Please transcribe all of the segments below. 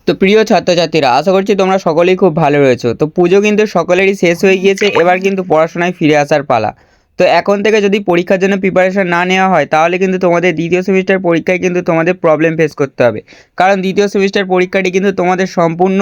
তো প্রিয় ছাত্রছাত্রীরা, আশা করছি তোমরা সকলেই খুব ভালো রয়েছো। তো পুজো কিন্তু সকলেরই শেষ হয়ে গিয়েছে, এবার কিন্তু পড়াশোনায় ফিরে আসার পালা। তো এখন থেকে যদি পরীক্ষার জন্য প্রিপারেশন না নেওয়া হয়, তাহলে কিন্তু তোমাদের দ্বিতীয় সেমিস্টার পরীক্ষায় কিন্তু তোমাদের প্রবলেম ফেস করতে হবে। কারণ দ্বিতীয় সেমিস্টার পরীক্ষাটি কিন্তু তোমাদের সম্পূর্ণ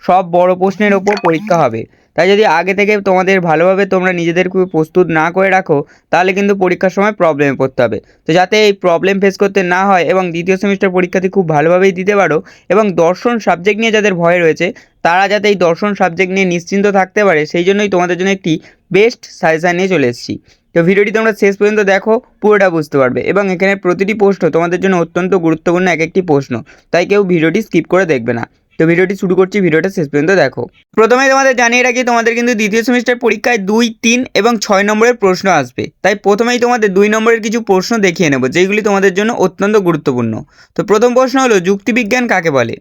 সব বড় প্রশ্নের ওপর পরীক্ষা হবে। তাই যদি আগে থেকে তোমাদের ভালোভাবে তোমরা নিজেদেরকে প্রস্তুত না করে রাখো, তাহলে কিন্তু পরীক্ষার সময় প্রবলেমে পড়তে হবে। তো যাতে এই প্রবলেম ফেস করতে না হয় এবং দ্বিতীয় সেমিস্টার পরীক্ষাটি খুব ভালোভাবেই দিতে পারো, এবং দর্শন সাবজেক্ট নিয়ে যাদের ভয় রয়েছে তারা যাতে এই দর্শন সাবজেক্ট নিয়ে নিশ্চিন্ত থাকতে পারে, সেই জন্যই তোমাদের জন্য একটি বেস্ট সাজেশান নিয়ে চলে এসেছি। তো ভিডিওটি তোমরা শেষ পর্যন্ত দেখো, পুরোটা বুঝতে পারবে, এবং এখানে প্রতিটি প্রশ্ন তোমাদের জন্য অত্যন্ত গুরুত্বপূর্ণ এক একটি প্রশ্ন, তাই কেউ ভিডিওটি স্কিপ করে দেখবে না। তো ভিডিওটি শুরু করছি, ভিডিওটা শেষ পর্যন্ত দেখো। প্রথমেই তোমাদের জানিয়ে রাখি, তোমাদের কিন্তু দ্বিতীয় সেমিস্টার পরীক্ষায় 2, 3 এবং 6 নম্বরের প্রশ্ন আসবে। তাই প্রথমেই তোমাদের 2 নম্বরের কিছু প্রশ্ন দেখিয়ে নেব, যেগুলি তোমাদের জন্য অত্যন্ত গুরুত্বপূর্ণ। তো প্রথম প্রশ্ন হলো, যুক্তিবিজ্ঞান কাকে বলে?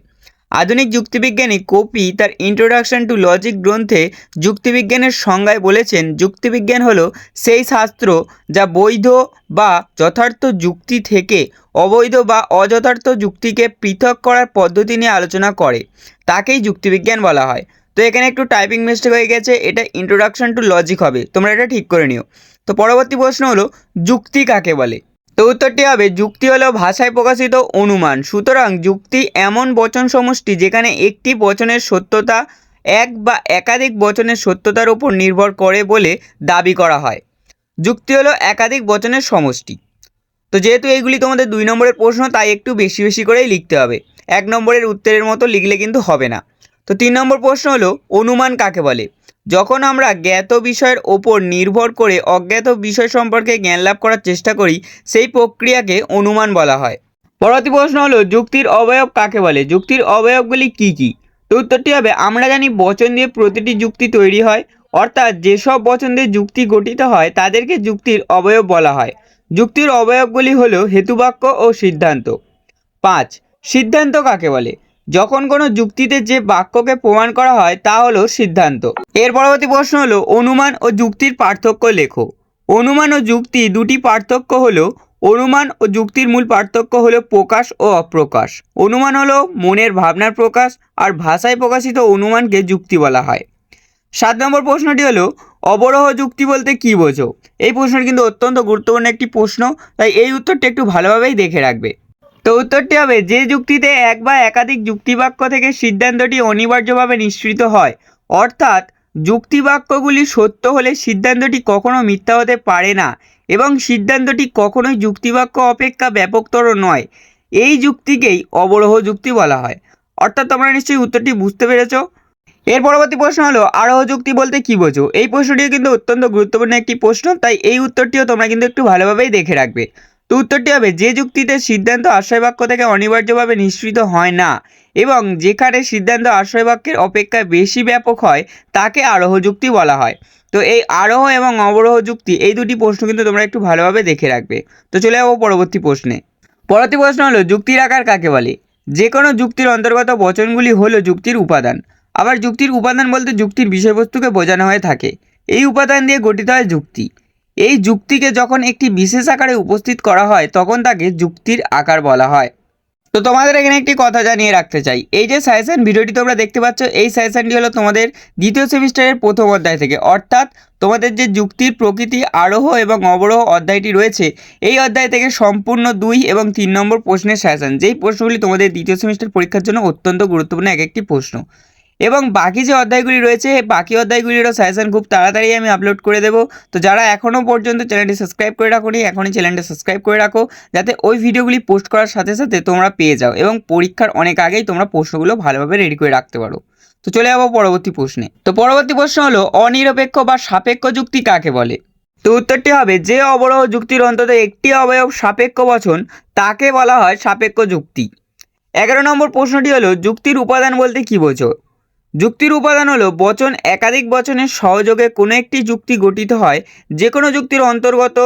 আধুনিক যুক্তিবিজ্ঞানী কপি তার ইন্ট্রোডাকশন টু লজিক গ্রন্থে যুক্তিবিজ্ঞানের সংজ্ঞায় বলেছেন, যুক্তিবিজ্ঞান হলো সেই শাস্ত্র যা বৈধ বা যথার্থ যুক্তি থেকে অবৈধ বা অযথার্থ যুক্তিকে পৃথক করার পদ্ধতি নিয়ে আলোচনা করে, তাকেই যুক্তিবিজ্ঞান বলা হয়। তো এখানে একটু টাইপিং মিস্টেক হয়ে গেছে, এটা ইন্ট্রোডাকশন টু লজিক হবে, তোমরা এটা ঠিক করে নিও। তো পরবর্তী প্রশ্ন হলো, যুক্তি কাকে বলে? তো উত্তরটি হবে, যুক্তি হলো ভাষায় প্রকাশিত অনুমান। সুতরাং যুক্তি এমন বচন সমষ্টি যেখানে একটি বচনের সত্যতা এক বা একাধিক বচনের সত্যতার উপর নির্ভর করে বলে দাবি করা হয়। যুক্তি হলো একাধিক বচনের সমষ্টি। তো যেহেতু এইগুলি তোমাদের 2 নম্বরের প্রশ্ন, তাই একটু বেশি বেশি করেই লিখতে হবে, 1 নম্বরের উত্তরের মতো লিখলে কিন্তু হবে না। তো 3 নম্বর প্রশ্ন হলো, অনুমান কাকে বলে? যখন আমরা জ্ঞাত বিষয়ের ওপর নির্ভর করে অজ্ঞাত বিষয় সম্পর্কে জ্ঞান লাভ করার চেষ্টা করি, সেই প্রক্রিয়াকে অনুমান বলা হয়। পরবর্তী প্রশ্ন হলো, যুক্তির অবয়ব কাকে বলে? যুক্তির অবয়বগুলি কি কি? তো উত্তরটি হবে, আমরা জানি বচন দিয়ে প্রতিটি যুক্তি তৈরি হয়, অর্থাৎ যেসব বচন দিয়ে যুক্তি গঠিত হয় তাদেরকে যুক্তির অবয়ব বলা হয়। যুক্তির অবয়বগুলি হলো হেতুবাক্য ও সিদ্ধান্ত। 5, সিদ্ধান্ত কাকে বলে? যখন কোনো যুক্তিতে যে বাক্যকে প্রমাণ করা হয় তা হলো সিদ্ধান্ত। এর পরবর্তী প্রশ্ন হলো, অনুমান ও যুক্তির পার্থক্য লেখো। অনুমান ও যুক্তি দুটি পার্থক্য হলো, অনুমান ও যুক্তির মূল পার্থক্য হলো প্রকাশ ও অপ্রকাশ। অনুমান হলো মনের ভাবনার প্রকাশ, আর ভাষায় প্রকাশিত অনুমানকে যুক্তি বলা হয়। 7 নম্বর প্রশ্নটি হলো, অবরোহ যুক্তি বলতে কী বোঝো? এই প্রশ্নটি কিন্তু অত্যন্ত গুরুত্বপূর্ণ একটি প্রশ্ন, তাই এই উত্তরটি একটু ভালোভাবেই দেখে রাখবে। তো উত্তরটি হবে, যে যুক্তিতে এক বা একাধিক যুক্তিবাক্য থেকে সিদ্ধান্তটি অনিবার্যভাবে নিঃসৃত হয়, অর্থাৎ যুক্তিবাক্যগুলি সত্য হলে সিদ্ধান্তটি কখনো মিথ্যা হতে পারে না, এবং সিদ্ধান্তটি কখনোই যুক্তিবাক্য অপেক্ষা ব্যাপকতর নয়, এই যুক্তিকেই অবরোহ যুক্তি বলা হয়। অর্থাৎ তোমরা নিশ্চয়ই উত্তরটি বুঝতে পেরেছো। এর পরবর্তী প্রশ্ন হলো, আরোহ যুক্তি বলতে কী বোঝো? এই প্রশ্নটিও কিন্তু অত্যন্ত গুরুত্বপূর্ণ একটি প্রশ্ন, তাই এই উত্তরটিও তোমরা কিন্তু একটু ভালোভাবেই দেখে রাখবে। তো উত্তরটি হবে, যে যুক্তিতে সিদ্ধান্ত আশ্রয়বাক্য থেকে অনিবার্যভাবে নিঃসৃত হয় না এবং যেখানে সিদ্ধান্ত আশ্রয়বাক্যের অপেক্ষা বেশি ব্যাপক হয়, তাকে আরোহ যুক্তি বলা হয়। তো এই আরোহ এবং অবরোহ যুক্তি, এই দুটি প্রশ্ন কিন্তু তোমরা একটু ভালোভাবে দেখে রাখবে। তো চলে যাবো পরবর্তী প্রশ্নে। পরবর্তী প্রশ্ন হলো, যুক্তির আকার কাকে বলে? যে কোনো যুক্তির অন্তর্গত বচনগুলি হলো যুক্তির উপাদান। আবার যুক্তির উপাদান বলতে যুক্তির বিষয়বস্তুকে বোঝানো হয়ে থাকে। এই উপাদান দিয়ে গঠিত হয় যুক্তি। এই যুক্তিকে যখন একটি বিশেষ আকারে উপস্থিত করা হয়, তখন তাকে যুক্তির আকার বলা হয়। তো তোমাদের এখানে একটি কথা জানিয়ে রাখতে চাই, এই যে সাজেশন ভিডিওটি তোমরা দেখতে পাচ্ছ, এই সাজেশনটি হলো তোমাদের দ্বিতীয় সেমিস্টারের প্রথম অধ্যায় থেকে, অর্থাৎ তোমাদের যে যুক্তির প্রকৃতি আরোহ এবং অবরোহ অধ্যায়টি রয়েছে, এই অধ্যায় থেকে সম্পূর্ণ 2 এবং 3 নম্বর প্রশ্নের সাজেশন, যেই প্রশ্নগুলি তোমাদের দ্বিতীয় সেমিস্টার পরীক্ষার জন্য অত্যন্ত গুরুত্বপূর্ণ এক একটি প্রশ্ন। এবং বাকি যে অধ্যায়গুলি রয়েছে, বাকি অধ্যায়গুলিরও সাজেশন খুব তাড়াতাড়ি আমি আপলোড করে দেবো। তো যারা এখনও পর্যন্ত চ্যানেলটি সাবস্ক্রাইব করে রাখোনি, এখনই চ্যানেলটি সাবস্ক্রাইব করে রাখো, যাতে ওই ভিডিওগুলি পোস্ট করার সাথে সাথে তোমরা পেয়ে যাও এবং পরীক্ষার অনেক আগেই তোমরা প্রশ্নগুলো ভালোভাবে রেডি করে রাখতে পারো। তো চলে যাবো পরবর্তী প্রশ্নে। তো পরবর্তী প্রশ্ন হলো, অনিরপেক্ষ বা সাপেক্ষ যুক্তি কাকে বলে? তো উত্তরটি হবে, যে অবরোহ যুক্তির অন্তত একটি অবয়ব সাপেক্ষ বচন, তাকে বলা হয় সাপেক্ষ যুক্তি। 11 নম্বর প্রশ্নটি হলো, যুক্তির উপাদান বলতে কী বোঝো? যুক্তির উপাদান হলো বচন একাধিক বচনের সহযোগে কোনো একটি যুক্তি গঠিত হয়, যে কোনো যুক্তির অন্তর্গত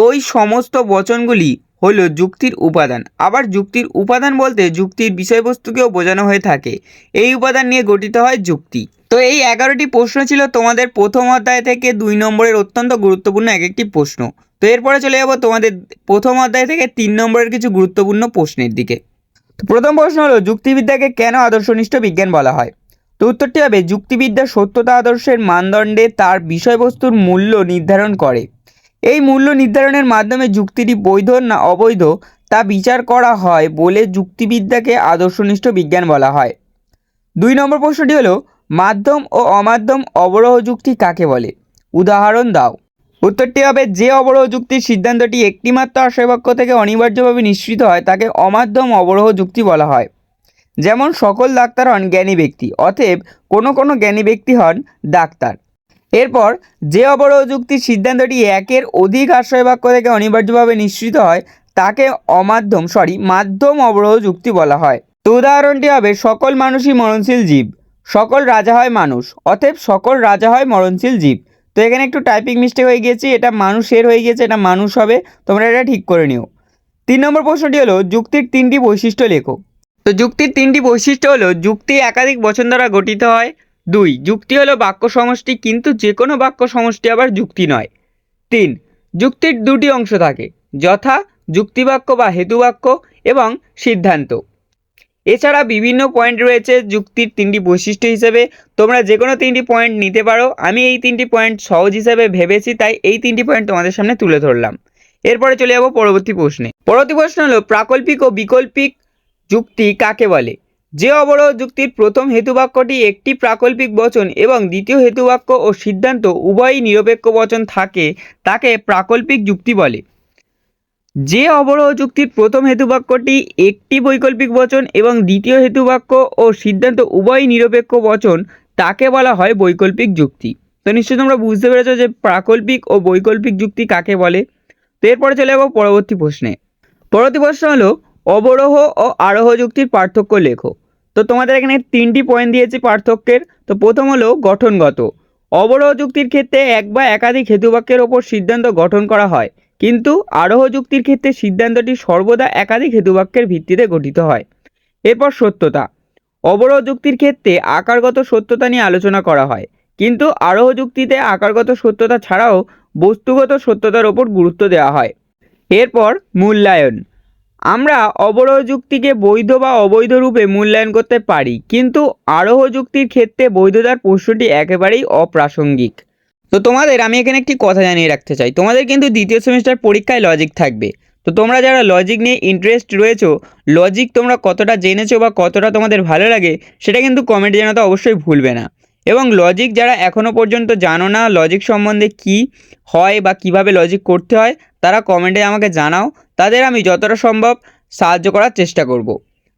ওই সমস্ত বচনগুলি হলো যুক্তির উপাদান। আবার যুক্তির উপাদান বলতে যুক্তির বিষয়বস্তুকেও বোঝানো হয়ে থাকে, এই উপাদান নিয়ে গঠিত হয় যুক্তি। তো এই 11টি প্রশ্ন ছিল তোমাদের প্রথম অধ্যায় থেকে 2 নম্বরের অত্যন্ত গুরুত্বপূর্ণ এক একটি প্রশ্ন। তো এরপরে চলে যাবো তোমাদের প্রথম অধ্যায় থেকে 3 নম্বরের কিছু গুরুত্বপূর্ণ প্রশ্নের দিকে। তো প্রথম প্রশ্ন হলো, যুক্তিবিদ্যাকে কেন আদর্শনিষ্ঠ বিজ্ঞান বলা হয়? তো উত্তরটি হবে, যুক্তিবিদ্যা সত্যতা আদর্শের মানদণ্ডে তার বিষয়বস্তুর মূল্য নির্ধারণ করে। এই মূল্য নির্ধারণের মাধ্যমে যুক্তিটি বৈধ না অবৈধ তা বিচার করা হয় বলে যুক্তিবিদ্যাকে আদর্শনিষ্ঠ বিজ্ঞান বলা হয়। 2 নম্বর প্রশ্নটি হলো, মাধ্যম ও অমাধ্যম অবরোহ যুক্তি কাকে বলে? উদাহরণ দাও। উত্তরটি হবে, যে অবরোহ যুক্তির সিদ্ধান্তটি একটিমাত্র আশয়বাক্য থেকে অনিবার্যভাবে নিঃসৃত হয় তাকে অমাধ্যম অবরোহ যুক্তি বলা হয়। যেমন সকল ডাক্তার হন জ্ঞানী ব্যক্তি, অতএব কোনো জ্ঞানী ব্যক্তি হন ডাক্তার। এরপর যে অবরোহ যুক্তির সিদ্ধান্তটি একের অধিক আশ্রয়বাক্য থেকে অনিবার্যভাবে নিঃসৃত হয় তাকে মাধ্যম অবরোহ যুক্তি বলা হয়। তো উদাহরণটি হবে, সকল মানুষই মরণশীল জীব, সকল রাজা হয় মানুষ, অতএব সকল রাজা হয় মরণশীল জীব। তো এখানে একটু টাইপিং মিস্টেক হয়ে গিয়েছে, এটা মানুষের হয়ে গিয়েছে, এটা মানুষ হবে, তোমরা এটা ঠিক করে নিও। 3 নম্বর প্রশ্নটি হলো, যুক্তির 3টি বৈশিষ্ট্য লেখো। তো যুক্তির 3টি বৈশিষ্ট্য হলো, যুক্তি একাধিক বচন দ্বারা গঠিত হয়। 2, যুক্তি হলো বাক্য সমষ্টি, কিন্তু যে কোনো বাক্য সমষ্টি আবার যুক্তি নয়। 3, যুক্তির 2টি অংশ থাকে, যথা যুক্তিবাক্য বা হেতুবাক্য এবং সিদ্ধান্ত। এছাড়া বিভিন্ন পয়েন্ট রয়েছে যুক্তির 3টি বৈশিষ্ট্য হিসেবে, তোমরা যে কোনো 3টি পয়েন্ট নিতে পারো। আমি এই 3টি পয়েন্ট সহজ হিসেবে ভেবেছি, তাই এই 3টি পয়েন্ট তোমাদের সামনে তুলে ধরলাম। এরপরে চলে যাব পরবর্তী প্রশ্নে। পরবর্তী প্রশ্ন হলো, প্রাকল্পিক ও বিকল্পিক যুক্তি কাকে বলে? যে অবরোহ যুক্তির প্রথম হেতুবাক্যটি একটি প্রাকল্পিক বচন এবং দ্বিতীয় হেতুবাক্য ও সিদ্ধান্ত উভয়ই নিরপেক্ষ বচন থাকে তাকে প্রাকল্পিক যুক্তি বলে। যে অবরোহ যুক্তির প্রথম হেতুবাক্যটি একটি বৈকল্পিক বচন এবং দ্বিতীয় হেতুবাক্য ও সিদ্ধান্ত উভয়ই নিরপেক্ষ বচন তাকে বলা হয় বৈকল্পিক যুক্তি। তো নিশ্চয়ই তোমরা বুঝতে পেরেছো যে প্রাকল্পিক ও বৈকল্পিক যুক্তি কাকে বলে। তো এরপরে চলে যাবো পরবর্তী প্রশ্নে। পরবর্তী প্রশ্ন হলো, অবরোহ ও আরোহ যুক্তির পার্থক্য লেখো। তো তোমাদের এখানে 3টি পয়েন্ট দিয়েছি পার্থক্যের। তো প্রথম হলো গঠনগত। অবরোহ যুক্তির ক্ষেত্রে এক বা একাধিক হেতুবাক্যের ওপর সিদ্ধান্ত গঠন করা হয়, কিন্তু আরোহ যুক্তির ক্ষেত্রে সিদ্ধান্তটি সর্বদা একাধিক হেতুবাক্যের ভিত্তিতে গঠিত হয়। এরপর সত্যতা। অবরোহ যুক্তির ক্ষেত্রে আকারগত সত্যতা নিয়ে আলোচনা করা হয়, কিন্তু আরোহ যুক্তিতে আকারগত সত্যতা ছাড়াও বস্তুগত সত্যতার ওপর গুরুত্ব দেওয়া হয়। এরপর মূল্যায়ন। আমরা অবরোহ যুক্তিকে বৈধ বা অবৈধ রূপে মূল্যায়ন করতে পারি, কিন্তু আরোহ যুক্তির ক্ষেত্রে বৈধতার প্রশ্নটি একেবারেই অপ্রাসঙ্গিক। তো তোমাদের আমি এখানে একটি কথা জানিয়ে রাখতে চাই, তোমাদের কিন্তু দ্বিতীয় সেমিস্টার পরীক্ষায় লজিক থাকবে। তো তোমরা যারা লজিক নিয়ে ইন্টারেস্ট রয়েছো, লজিক তোমরা কতটা জেনেছো বা কতটা তোমাদের ভালো লাগে সেটা কিন্তু কমেন্টে জানাতে অবশ্যই ভুলবে না। এবং লজিক যারা এখনও পর্যন্ত জানো না লজিক সম্বন্ধে কি হয় বা কিভাবে লজিক করতে হয়, তারা কমেন্টে আমাকে জানাও, তাদের আমি যতটা সম্ভব সাহায্য করার চেষ্টা করব।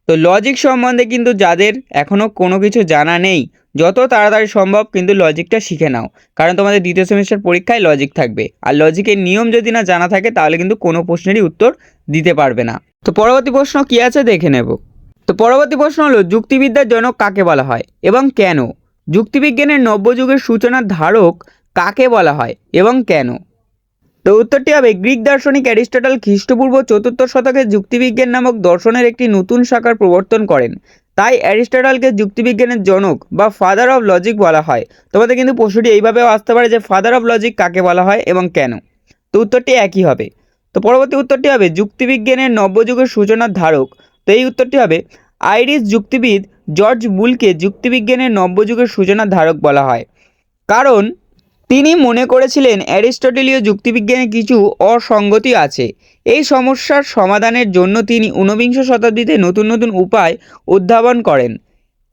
তো লজিক সম্বন্ধে কিন্তু যাদের এখনও কোনো কিছু জানা নেই, যত তাড়াতাড়ি সম্ভব কিন্তু লজিকটা শিখে নাও, কারণ তোমাদের দ্বিতীয় সেমিস্টার পরীক্ষায় লজিক থাকবে। আর লজিকের নিয়ম যদি না জানা থাকে তাহলে কিন্তু কোনো প্রশ্নেরই উত্তর দিতে পারবে না। তো পরবর্তী প্রশ্ন কী আছে দেখে নেব। তো পরবর্তী প্রশ্ন হলো, যুক্তিবিদ্যার জনক কাকে বলা হয় এবং কেন? যুক্তিবিজ্ঞানের নব্যযুগের সূচনার ধারক কাকে বলা হয় এবং কেন? তো উত্তরটি হবে, গ্রিক দার্শনিক অ্যারিস্টটল খ্রিস্টপূর্ব 4র্থ শতকে যুক্তিবিজ্ঞান নামক দর্শনের একটি নতুন শাখার প্রবর্তন করেন। তাই অ্যারিস্টটলকে যুক্তিবিজ্ঞানের জনক বা ফাদার অফ লজিক বলা হয়। তোমাদের কিন্তু প্রশ্নটি এইভাবেও আসতে পারে যে ফাদার অফ লজিক কাকে বলা হয় এবং কেন? তো উত্তরটি একই হবে। তো পরবর্তী উত্তরটি হবে, যুক্তিবিজ্ঞানের নব্যযুগের সূচনার ধারক। তো এই উত্তরটি হবে, আইরিশ যুক্তিবিদ জর্জ বুলকে যুক্তিবিজ্ঞানের নব্যযুগের সূচনার ধারক বলা হয়, কারণ তিনি মনে করেছিলেন অ্যারিস্টটলীয় যুক্তিবিজ্ঞানে কিছু অসঙ্গতি আছে। এই সমস্যার সমাধানের জন্য তিনি 19বিংশ শতাব্দীতে নতুন নতুন উপায় উদ্ভাবন করেন।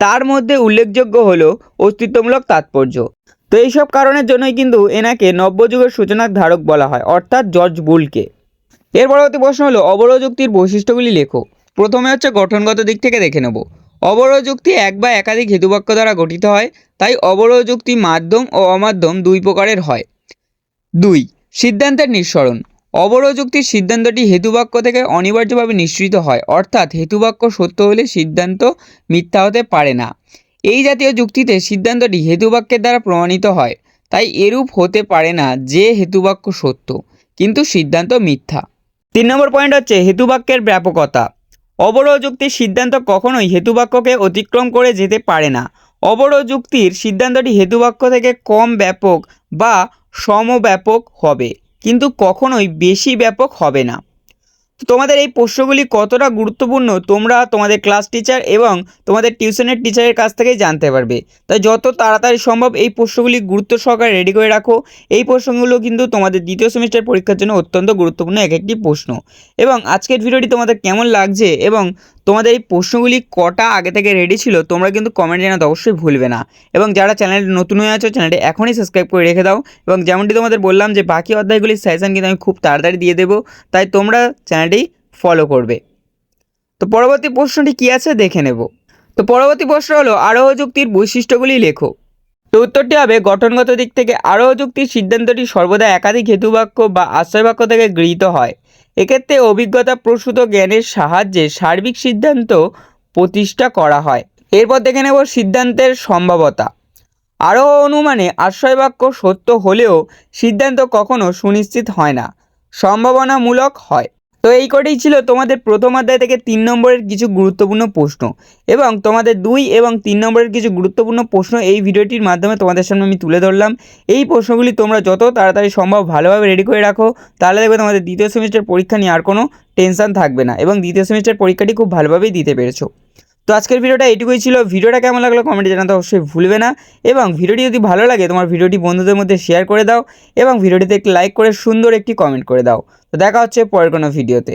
তার মধ্যে উল্লেখযোগ্য হলো অস্তিত্বমূলক তাৎপর্য। তো এইসব কারণের জন্যই কিন্তু এনাকে নব্যযুগের সূচনার ধারক বলা হয়, অর্থাৎ জর্জ বুলকে। এর পরবর্তী প্রশ্ন হলো, অবরোহ যুক্তির বৈশিষ্ট্যগুলি লেখো। প্রথমে হচ্ছে গঠনগত দিক থেকে দেখে নেব। অবরোহ যুক্তি এক বা একাধিক হেতুবাক্য দ্বারা গঠিত হয়, তাই অবরোহ যুক্তি মাধ্যম ও অমাধ্যম দুই প্রকারের হয়। 2, সিদ্ধান্তের নিঃসরণ। অবরোহ যুক্তির সিদ্ধান্তটি হেতুবাক্য থেকে অনিবার্যভাবে নিঃসৃত হয়, অর্থাৎ হেতুবাক্য সত্য হলে সিদ্ধান্ত মিথ্যা হতে পারে না। এই জাতীয় যুক্তিতে সিদ্ধান্তটি হেতুবাক্যের দ্বারা প্রমাণিত হয়, তাই এরূপ হতে পারে না যে হেতুবাক্য সত্য কিন্তু সিদ্ধান্ত মিথ্যা। 3 নম্বর পয়েন্ট হচ্ছে হেতুবাক্যের ব্যাপকতা। অবরোহ যুক্তির সিদ্ধান্ত কখনোই হেতুবাক্যকে অতিক্রম করে যেতে পারে না। অবরোহ যুক্তির সিদ্ধান্তটি হেতুবাক্য থেকে কম ব্যাপক বা সমব্যাপক হবে, কিন্তু কখনোই বেশি ব্যাপক হবে না। তো তোমাদের এই প্রশ্নগুলি কতটা গুরুত্বপূর্ণ তোমরা তোমাদের ক্লাস টিচার এবং তোমাদের টিউশনের টিচারের কাছ থেকেই জানতে পারবে। তাই যত তাড়াতাড়ি সম্ভব এই প্রশ্নগুলি গুরুত্ব সহকারে রেডি করে রাখো। এই প্রশ্নগুলো কিন্তু তোমাদের দ্বিতীয় সেমিস্টার পরীক্ষার জন্য অত্যন্ত গুরুত্বপূর্ণ এক একটি প্রশ্ন। এবং আজকের ভিডিওটি তোমাদের কেমন লাগছে এবং তোমাদের এই প্রশ্নগুলি কটা আগে থেকে রেডি ছিল তোমরা কিন্তু কমেন্ট জানাতে অবশ্যই ভুলবে না। এবং যারা চ্যানেলটি নতুন হয়ে আছো চ্যানেলটি এখনই সাবস্ক্রাইব করে রেখে দাও। এবং যেমনটি তোমাদের বললাম যে বাকি অধ্যায়গুলির সাজেশন কিন্তু আমি খুব তাড়াতাড়ি দিয়ে দেবো, তাই তোমরা চ্যানেলটি ফলো করবে। তো পরবর্তী প্রশ্নটি কী আছে দেখে নেব। তো পরবর্তী প্রশ্ন হলো আরোহ যুক্তির বৈশিষ্ট্যগুলি লেখো। তো উত্তরটি হবে গঠনগত দিক থেকে আরোহ যুক্তির সিদ্ধান্তটি সর্বদা একাধিক হেতুবাক্য বা আশ্রয়বাক্য থেকে গৃহীত হয়। এক্ষেত্রে অভিজ্ঞতা প্রসূত জ্ঞানের সাহায্যে সার্বিক সিদ্ধান্ত প্রতিষ্ঠা করা হয়। এরপর দেখে নেব সিদ্ধান্তের সম্ভাব্যতা। আরোহ অনুমানে আশ্রয়বাক্য সত্য হলেও সিদ্ধান্ত কখনো সুনিশ্চিত হয় না, সম্ভাবনামূলক হয়। তো এই কটাই ছিল তোমাদের প্রথম অধ্যায় থেকে 3 নম্বরের কিছু গুরুত্বপূর্ণ প্রশ্ন এবং তোমাদের 2 এবং 3 নম্বরের কিছু গুরুত্বপূর্ণ প্রশ্ন এই ভিডিওটির মাধ্যমে তোমাদের সামনে আমি তুলে ধরলাম। এই প্রশ্নগুলি তোমরা যত তাড়াতাড়ি সম্ভব ভালোভাবে রেডি করে রাখো, তাহলে দেখবে তোমাদের দ্বিতীয় সেমিস্টার পরীক্ষা নিয়ে আর কোনো টেনশন থাকবে না এবং দ্বিতীয় সেমিস্টার পরীক্ষাটি খুব ভালোভাবেই দিতে পেরেছো। তো আজকের ভিডিওটা এইটুকুই ছিল। ভিডিওটা কেমন লাগলো কমেন্টে জানাতে অবশ্যই ভুলবে না এবং ভিডিওটি যদি ভালো লাগে তোমার ভিডিওটি বন্ধুদের মধ্যে শেয়ার করে দাও এবং ভিডিওটিতে একটি লাইক করে সুন্দর একটি কমেন্ট করে দাও। তো দেখা হচ্ছে পরের কোনো ভিডিওতে।